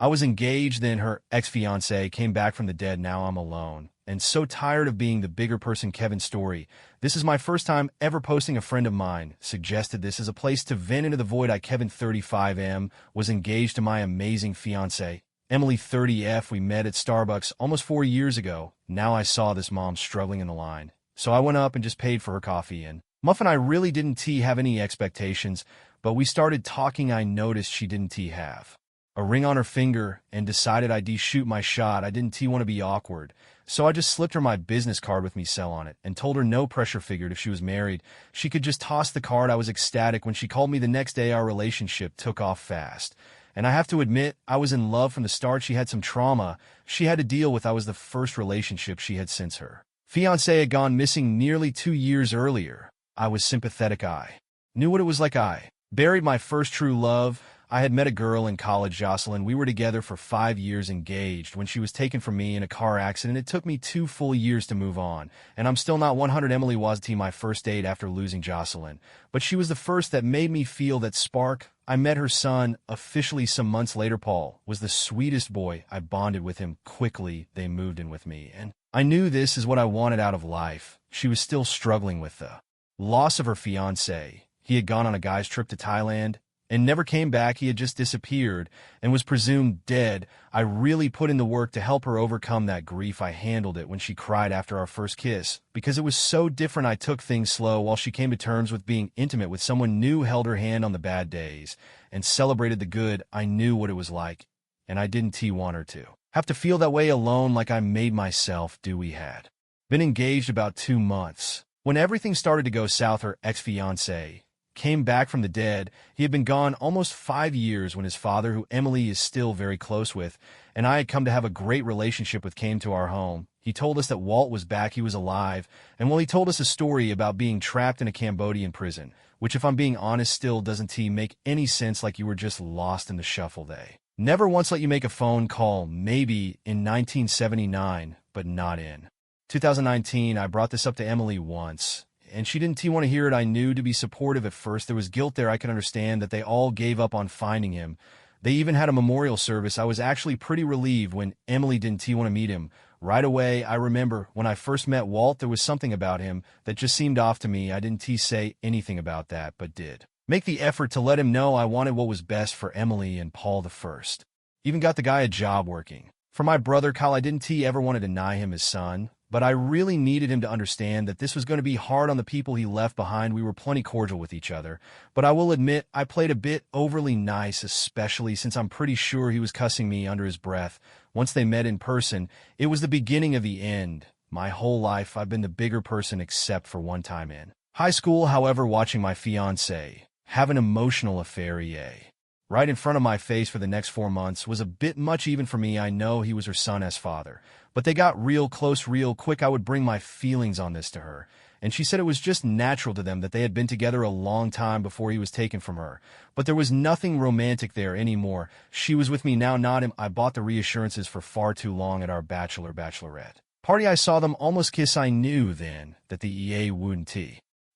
I was engaged, then her ex-fiance came back from the dead. Now I'm alone. And so tired of being the bigger person Kevin's story. This is my first time ever posting. A friend of mine suggested this as a place to vent into the void. I, Kevin 35M, was engaged to my amazing fiance, Emily 30F. We met at Starbucks almost 4 years ago. Now I saw this mom struggling in the line. So I went up and just paid for her coffee and muffin. I really didn't have any expectations, but we started talking. I noticed she didn't have a ring on her finger and decided I'd shoot my shot. I didn't want to be awkward, so I just slipped her my business card with me cell on it and told her no pressure. Figured if she was married, she could just toss the card. I was ecstatic when she called me the next day. Our relationship took off fast, and I have to admit, I was in love from the start. She had some trauma she had to deal with. I was the first relationship she had since her fiancé had gone missing nearly 2 years earlier. I was sympathetic. I knew what it was like. I buried my first true love. I had met a girl in college, Jocelyn. We were together for 5 years, engaged, when she was taken from me in a car accident. It took me 2 full years to move on, and I'm still not 100. Emily was my first date after losing Jocelyn, but she was the first that made me feel that spark. I met her son officially some months later. Paul was the sweetest boy. I bonded with him quickly. They moved in with me, and I knew this is what I wanted out of life. She was still struggling with the loss of her fiancé. He had gone on a guy's trip to Thailand and never came back. He had just disappeared and was presumed dead. I really put in the work to help her overcome that grief. I handled it when she cried after our first kiss because it was so different. I took things slow while she came to terms with being intimate with someone new, held her hand on the bad days, and celebrated the good. I knew what it was like, and I didn't want her to have to feel that way alone like I made myself do. We had been engaged about 2 months when everything started to go south. Her ex-fiancé came back from the dead. He had been gone almost 5 years when his father, who Emily is still very close with, and I had come to have a great relationship with, came to our home. He told us that Walt was back, he was alive, and he told us a story about being trapped in a Cambodian prison, which, if I'm being honest, still doesn't make any sense. Like you were just lost in the shuffle. They never once let you make a phone call. Maybe in 1979, but not in 2019. I brought this up to Emily once, and she didn't want to hear it. I knew to be supportive at first. There was guilt there. I could understand that they all gave up on finding him. They even had a memorial service. I was actually pretty relieved when Emily didn't want to meet him right away. I remember when I first met Walt, there was something about him that just seemed off to me. I didn't say anything about that, but did make the effort to let him know I wanted what was best for Emily and Paul the first. Even got the guy a job working for my brother Kyle. I didn't ever want to deny him his son, but I really needed him to understand that this was going to be hard on the people he left behind. We were plenty cordial with each other, but I will admit I played a bit overly nice, especially since I'm pretty sure he was cussing me under his breath. Once they met in person, it was the beginning of the end. My whole life, I've been the bigger person except for one time in high school. However, watching my fiancé have an emotional affair, right in front of my face for the next 4 months was a bit much even for me. I know he was her son's father, but they got real close real quick. I would bring my feelings on this to her, and she said it was just natural to them that they had been together a long time before he was taken from her, but there was nothing romantic there anymore. She was with me now, not him. I bought the reassurances for far too long. At our bachelorette party, I saw them almost kiss. I knew then that the EA wouldn't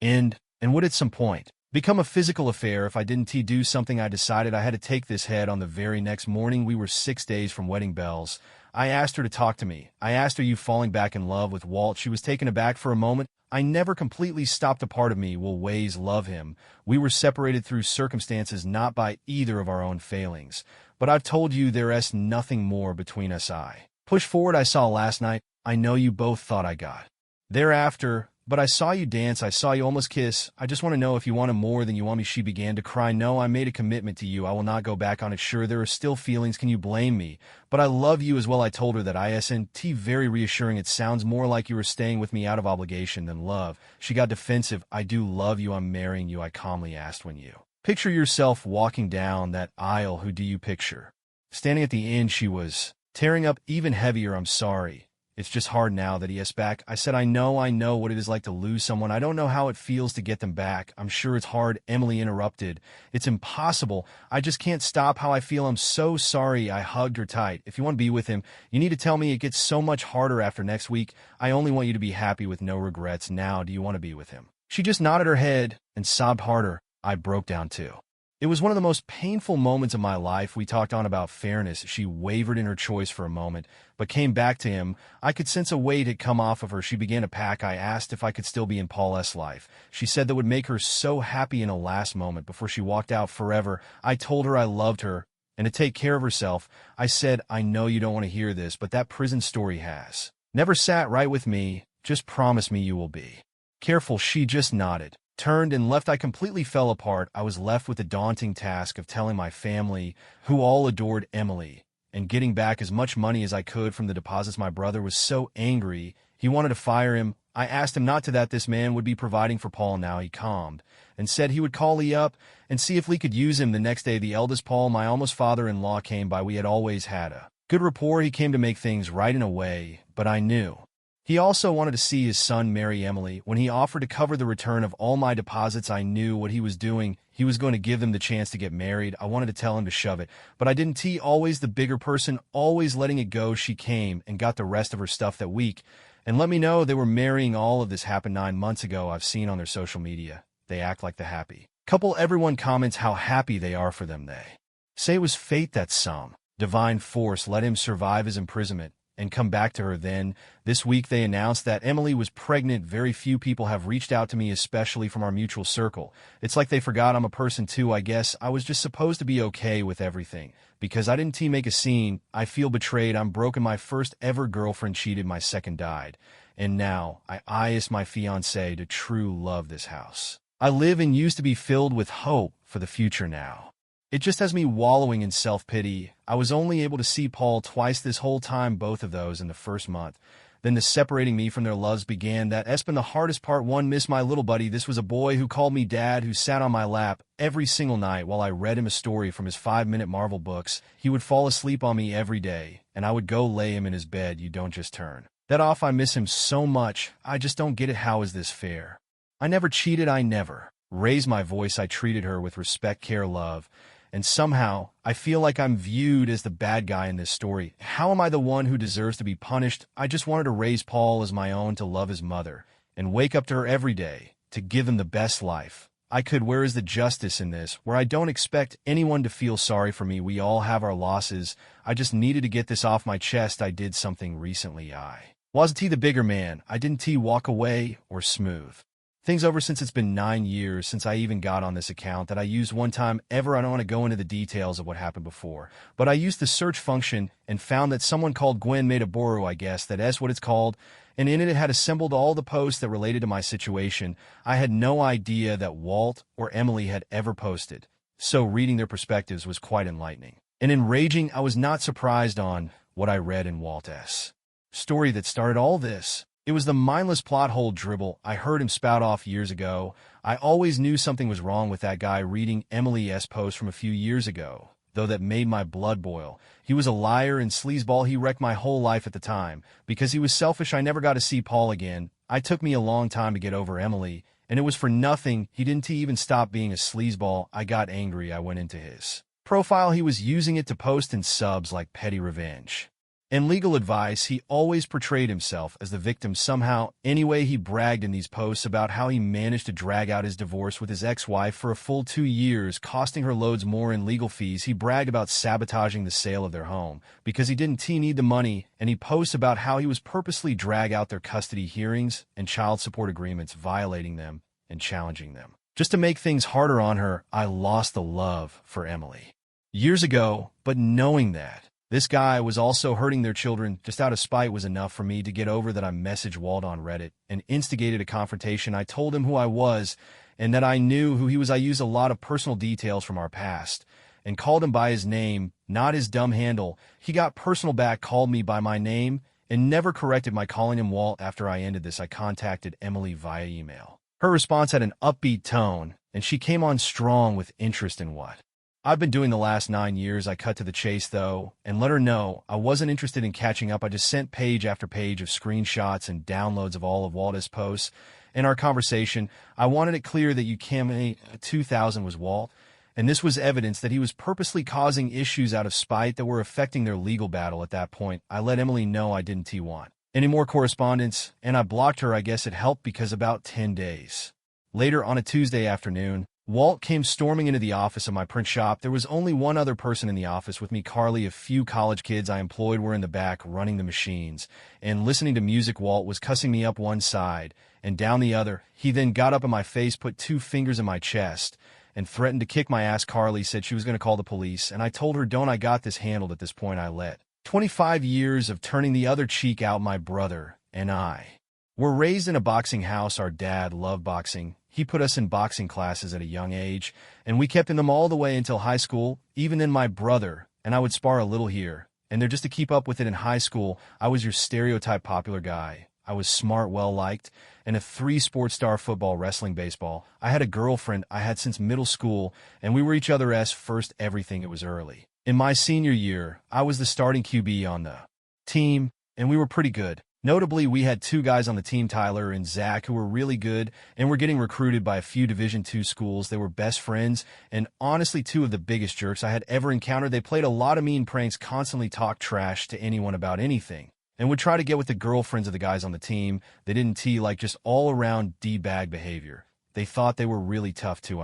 end and would at some point become a physical affair if I didn't do something. I decided I had to take this head on. The very next morning, we were 6 days from wedding bells. I asked her to talk to me. I asked her, "Are you falling back in love with Walt?" She was taken aback for a moment. I never completely stopped. A part of me will always love him. We were separated through circumstances, not by either of our own failings. But I've told you there's nothing more between us. I push forward. I saw last night. I know you both thought I got thereafter, but I saw you dance. I saw you almost kiss. I just want to know if you want him more than you want me. She began to cry. No, I made a commitment to you. I will not go back on it. Sure, there are still feelings. Can you blame me? But I love you as well. I told her that. ISNT, very reassuring. It sounds more like you were staying with me out of obligation than love. She got defensive. I do love you. I'm marrying you. I calmly asked, when you picture yourself walking down that aisle, who do you picture standing at the end? She was tearing up even heavier. I'm sorry. It's just hard now that he is back. I said, I know what it is like to lose someone. I don't know how it feels to get them back. I'm sure it's hard. Emily interrupted. It's impossible. I just can't stop how I feel. I'm so sorry. I hugged her tight. If you want to be with him, you need to tell me. It gets so much harder after next week. I only want you to be happy with no regrets. Now, do you want to be with him? She just nodded her head and sobbed harder. I broke down too. It was one of the most painful moments of my life. We talked on about fairness. She wavered in her choice for a moment, but came back to him. I could sense a weight had come off of her. She began to pack. I asked if I could still be in Paul's life. She said that would make her so happy in a last moment before she walked out forever. I told her I loved her and to take care of herself. I said, I know you don't want to hear this, but that prison story has never sat right with me. Just promise me you will be careful. She just nodded, turned, and left. I completely fell apart. I was left with the daunting task of telling my family, who all adored Emily, and getting back as much money as I could from the deposits. My brother was so angry, he wanted to fire him. I asked him not to, that this man would be providing for Paul now. He calmed and said he would call Lee up and see if Lee could use him. The next day, the eldest Paul, my almost father-in-law, came by. We had always had a good rapport. He came to make things right in a way, but I knew he also wanted to see his son marry Emily. When he offered to cover the return of all my deposits, I knew what he was doing. He was going to give them the chance to get married. I wanted to tell him to shove it, but I didn't. T, always the bigger person, always letting it go. She came and got the rest of her stuff that week and let me know they were marrying. All of this happened 9 months ago. I've seen on their social media. They act like the happy couple. Everyone comments how happy they are for them. They say it was fate, that some divine force let him survive his imprisonment and come back to her. Then, this week, they announced that Emily was pregnant. Very few people have reached out to me, especially from our mutual circle. It's like they forgot I'm a person too. I guess I was just supposed to be okay with everything, because I didn't make a scene. I feel betrayed. I'm broken. My first ever girlfriend cheated. My second died. And now, I asked my fiancé to true love this house I live in used to be filled with hope for the future. Now it just has me wallowing in self-pity. I was only able to see Paul twice this whole time, both of those in the first month. Then the separating me from their loves began. That's been the hardest part. One, miss my little buddy. This was a boy who called me dad, who sat on my lap every single night while I read him a story from his 5-minute Marvel books. He would fall asleep on me every day, and I would go lay him in his bed. You don't just turn that off. I miss him so much. I just don't get it. How is this fair? I never cheated. I never raised my voice. I treated her with respect, care, love. And somehow, I feel like I'm viewed as the bad guy in this story. How am I the one who deserves to be punished? I just wanted to raise Paul as my own, to love his mother, and wake up to her every day, to give him the best life I could. Where is the justice in this, where I don't expect anyone to feel sorry for me? We all have our losses. I just needed to get this off my chest. I did something recently. I wasn't the bigger man. I didn't walk away or smooth things over. Since it's been 9 years since I even got on this account that I used one time ever. I don't want to go into the details of what happened before, but I used the search function and found that someone called Gwen made a Boru, I guess that's what it's called, and in it had assembled all the posts that related to my situation. I had no idea that Walt or Emily had ever posted, so reading their perspectives was quite enlightening and enraging. I was not surprised on what I read in Walt's story that started all this. It was the mindless plot hole dribble I heard him spout off years ago. I always knew something was wrong with that guy. Reading Emily's post from a few years ago, though, that made my blood boil. He was a liar and sleazeball. He wrecked my whole life at the time. Because he was selfish, I never got to see Paul again. It took me a long time to get over Emily, and it was for nothing. He didn't even stop being a sleazeball. I got angry. I went into his profile. He was using it to post in subs like petty revenge and legal advice. He always portrayed himself as the victim somehow. Anyway, he bragged in these posts about how he managed to drag out his divorce with his ex-wife for a full 2 years, costing her loads more in legal fees. He bragged about sabotaging the sale of their home because he didn't need the money, and he posts about how he was purposely drag out their custody hearings and child support agreements, violating them and challenging them just to make things harder on her. I lost the love for Emily years ago, but knowing that this guy was also hurting their children just out of spite was enough for me to get over that. I messaged Walt on Reddit and instigated a confrontation. I told him who I was and that I knew who he was. I used a lot of personal details from our past and called him by his name, not his dumb handle. He got personal back, called me by my name, and never corrected my calling him Walt. After I ended this, I contacted Emily via email. Her response had an upbeat tone, and she came on strong with interest in what I've been doing the last 9 years. I cut to the chase, though, and let her know I wasn't interested in catching up. I just sent page after page of screenshots and downloads of all of Walt's posts. In our conversation, I wanted it clear that UCAM 2000 was Walt, and this was evidence that he was purposely causing issues out of spite that were affecting their legal battle. At that point, I let Emily know I didn't want any more correspondence, and I blocked her. I guess it helped, because about 10 days later, on a Tuesday afternoon, Walt came storming into the office of my print shop. There was only one other person in the office with me, Carly. A few college kids I employed were in the back running the machines and listening to music. Walt was cussing me up one side and down the other. He then got up in my face, put two fingers in my chest, and threatened to kick my ass. Carly said she was going to call the police, and I told her, don't, I got this handled. At this point, I let 25 years of turning the other cheek out. My brother and I were raised in a boxing house. Our dad loved boxing. He put us in boxing classes at a young age, and we kept in them all the way until high school. Even then, my brother and I would spar a little here and there just to keep up with it. In high school, I was your stereotype popular guy. I was smart, well-liked, and a 3-sport star: football, wrestling, baseball. I had a girlfriend I had since middle school, and we were each other's first everything. It was early. In my senior year, I was the starting QB on the team, and we were pretty good. Notably, we had two guys on the team, Tyler and Zach, who were really good and were getting recruited by a few Division II schools. They were best friends and honestly two of the biggest jerks I had ever encountered. They played a lot of mean pranks, constantly talked trash to anyone about anything, and would try to get with the girlfriends of the guys on the team. They didn't like just all-around D-bag behavior. They thought they were really tough too.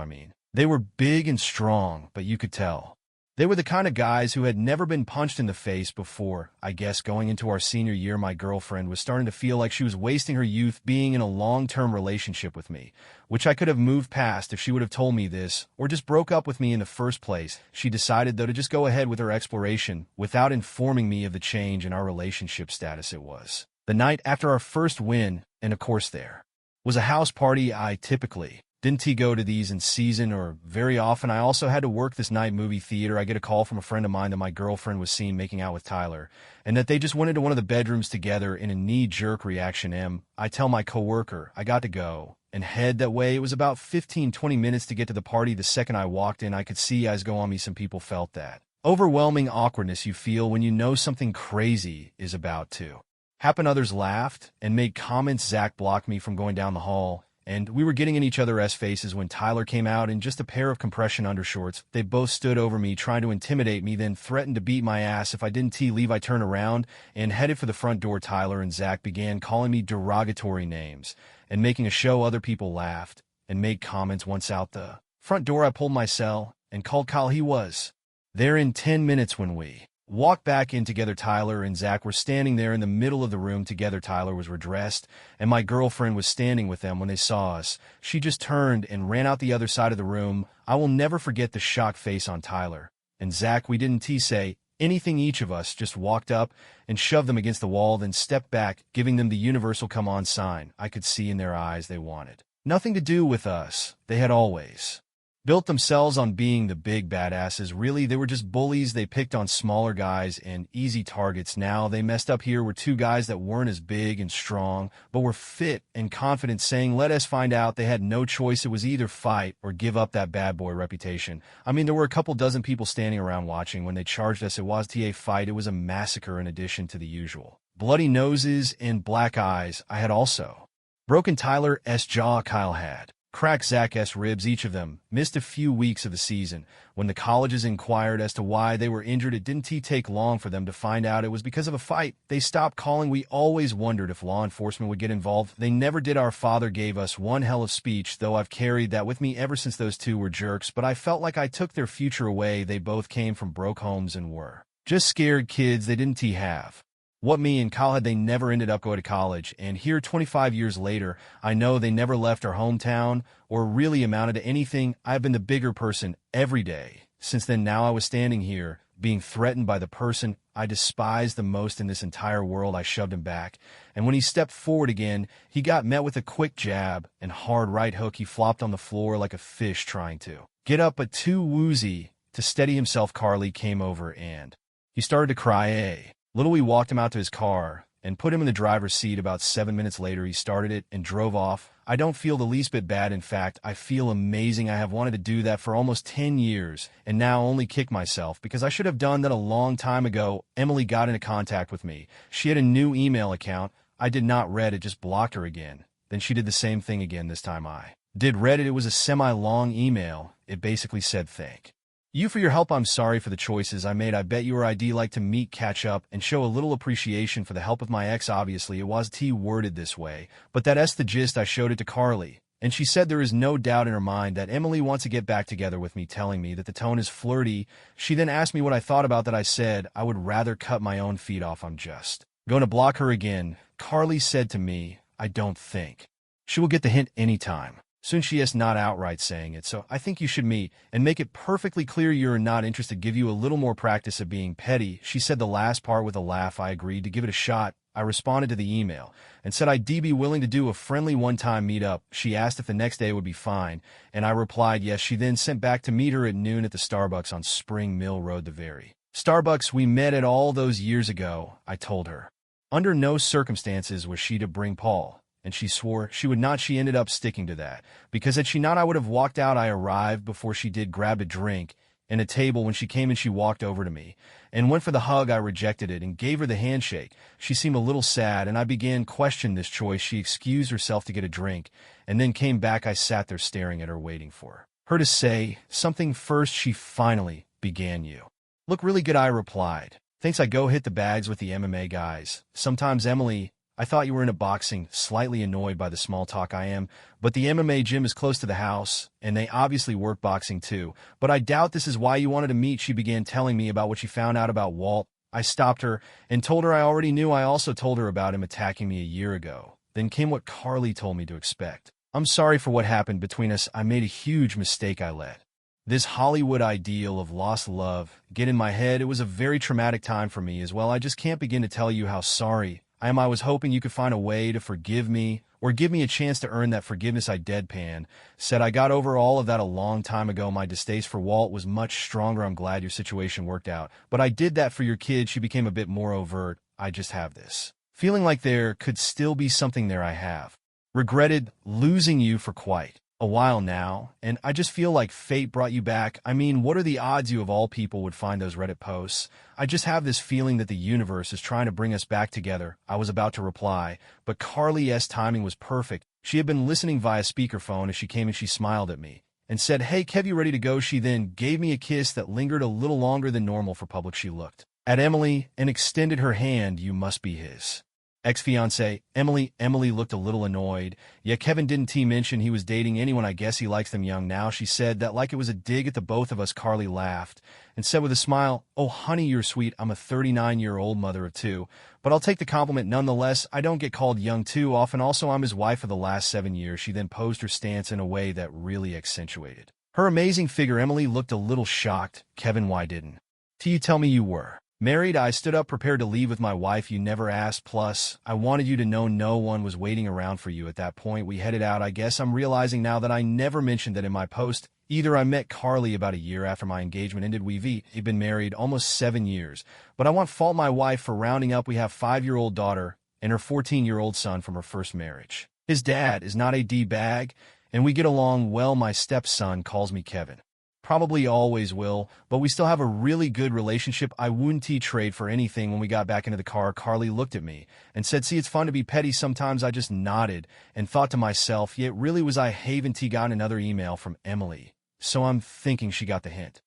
They were big and strong, but you could tell they were the kind of guys who had never been punched in the face before. I guess going into our senior year, my girlfriend was starting to feel like she was wasting her youth being in a long-term relationship with me, which I could have moved past if she would have told me this or just broke up with me in the first place. She decided, though, to just go ahead with her exploration without informing me of the change in our relationship status. It was the night after our first win, and of course there was a house party. I typically didn't go to these in season or very often. I also had to work this night. Movie theater. I get a call from a friend of mine that my girlfriend was seen making out with Tyler and that they just went into one of the bedrooms together. In a knee-jerk reaction, I tell my coworker I got to go and head that way. It was about 15-20 minutes to get to the party. The second I walked in, I could see eyes go on me. Some people felt that overwhelming awkwardness you feel when you know something crazy is about to happen. Others laughed and made comments. Zach blocked me from going down the hall, and we were getting in each other's faces when Tyler came out in just a pair of compression undershorts. They both stood over me, trying to intimidate me, then threatened to beat my ass if I didn't leave. I turned around and headed for the front door. Tyler and Zach began calling me derogatory names and making a show. Other people laughed and made comments. Once out the front door, I pulled my cell and called Kyle. He was there in 10 minutes. When we walked back in together, Tyler and Zach were standing there in the middle of the room together. Tyler was redressed, and my girlfriend was standing with them. When they saw us, she just turned and ran out the other side of the room. I will never forget the shocked face on Tyler and Zach. We didn't say anything. Each of us just walked up and shoved them against the wall, then stepped back, giving them the universal come on sign. I could see in their eyes they wanted nothing to do with us. They had always built themselves on being the big badasses. Really, they were just bullies. They picked on smaller guys and easy targets. Now they messed up. Here were two guys that weren't as big and strong, but were fit and confident, saying, let us find out. They had no choice. It was either fight or give up that bad boy reputation. There were a couple dozen people standing around watching when they charged us. It wasn't a fight. It was a massacre in addition to the usual bloody noses and black eyes. I had also broken Tyler's jaw. Kyle had cracked Zach's ribs. Each of them missed a few weeks of the season. When the colleges inquired as to why they were injured, it didn't take long for them to find out it was because of a fight. They stopped calling. We always wondered if law enforcement would get involved. They never did. Our father gave us one hell of speech, though I've carried that with me ever since. Those two were jerks, but I felt like I took their future away. They both came from broke homes and were just scared kids. They didn't have what me and Kyle had. They never ended up going to college, and here 25 years later, I know they never left our hometown or really amounted to anything. I've been the bigger person every day since then. Now I was standing here being threatened by the person I despised the most in this entire world. I shoved him back, and when he stepped forward again, he got met with a quick jab and hard right hook. He flopped on the floor like a fish trying to get up, but too woozy to steady himself. Carly came over and he started to cry. Little we walked him out to his car and put him in the driver's seat. About 7 minutes later, he started it and drove off. I don't feel the least bit bad. In fact, I feel amazing. I have wanted to do that for almost 10 years and now only kick myself because I should have done that a long time ago. Emily got into contact with me. She had a new email account. I did not read it, just blocked her again. Then she did the same thing again. This time I did read it. It was a semi-long email. It basically said, thank you for your help. I'm sorry for the choices I made. I bet you or I'd like to meet, catch up, and show a little appreciation for the help of my ex. Obviously, it was worded this way, but that's the gist. I showed it to Carly, And she said there is no doubt in her mind that Emily wants to get back together with me, telling me that the tone is flirty. She then asked me what I thought about that. I said I would rather cut my own feet off. I'm just going to block her again. Carly said to me, I don't think she will get the hint anytime soon. She is not outright saying it, so I think you should meet and make it perfectly clear you're not interested. Give you a little more practice of being petty. She said the last part with a laugh. I agreed to give it a shot. I responded to the email and said I'd be willing to do a friendly one-time meetup. She asked if the next day would be fine, and I replied yes. She then sent back to meet her at noon at the Starbucks on Spring Mill Road, the very Starbucks we met at all those years ago. I told her under no circumstances was she to bring Paul, and she swore she would not. She ended up sticking to that, because had she not, I would have walked out. I arrived before she did, grabbed a drink and a table. When she came in, she walked over to me and went for the hug. I rejected it and gave her the handshake. She seemed a little sad, and I began questioning this choice. She excused herself to get a drink and then came back. I sat there staring at her, waiting for her to say something first. She finally began, "You look really good," I replied. "Thanks." I go hit the bags with the MMA guys. Sometimes, Emily, I thought you were into boxing. Slightly annoyed by the small talk. I am, but the MMA gym is close to the house, and they obviously work boxing too. But I doubt this is why you wanted to meet. She began telling me about what she found out about Walt. I stopped her and told her I already knew. I also told her about him attacking me a year ago. Then came what Carly told me to expect. I'm sorry for what happened between us. I made a huge mistake. I let this Hollywood ideal of lost love get in my head. It was a very traumatic time for me as well. I just can't begin to tell you how sorry I am. I was hoping you could find a way to forgive me or give me a chance to earn that forgiveness. I deadpan said I got over all of that a long time ago. My distaste for Walt was much stronger. I'm glad your situation worked out, but I did that for your kid. She became a bit more overt. I just have this feeling like there could still be something there. I have regretted losing you for quite a while now, and I just feel like fate brought you back. I mean, what are the odds you of all people would find those Reddit posts? I just have this feeling that the universe is trying to bring us back together. I was about to reply, but Carly's timing was perfect. She had been listening via speakerphone as she came, and she smiled at me and said, "Hey, Kev, you ready to go?" She then gave me a kiss that lingered a little longer than normal for public. She looked at Emily and extended her hand. "You must be his ex-fiance, Emily." Emily looked a little annoyed. Yeah, Kevin didn't mention he was dating anyone. I guess he likes them young now. She said that like it was a dig at the both of us. Carly laughed and said with a smile, "Oh, honey, you're sweet. I'm a 39-year-old mother of two, but I'll take the compliment nonetheless. I don't get called young too often. Also, I'm his wife for the last 7 years. She then posed her stance in a way that really accentuated her amazing figure. Emily looked a little shocked. "Kevin, why didn't you tell me you were married?" I stood up, prepared to leave with my wife. "You never asked. Plus, I wanted you to know no one was waiting around for you." At that point, we headed out. I guess I'm realizing now that I never mentioned that in my post either. I met Carly about a year after my engagement ended. We've been married almost 7 years, but I won't fault my wife for rounding up. We have a 5-year-old daughter and her 14-year-old son from her first marriage. His dad is not a D-bag, and we get along well. My stepson calls me Kevin. Probably always will, but we still have a really good relationship. I wouldn't trade for anything. When we got back into the car, Carly looked at me and said, "See, it's fun to be petty sometimes." I just nodded and thought to myself, yeah, it really was. I haven't gotten another email from Emily, so I'm thinking she got the hint.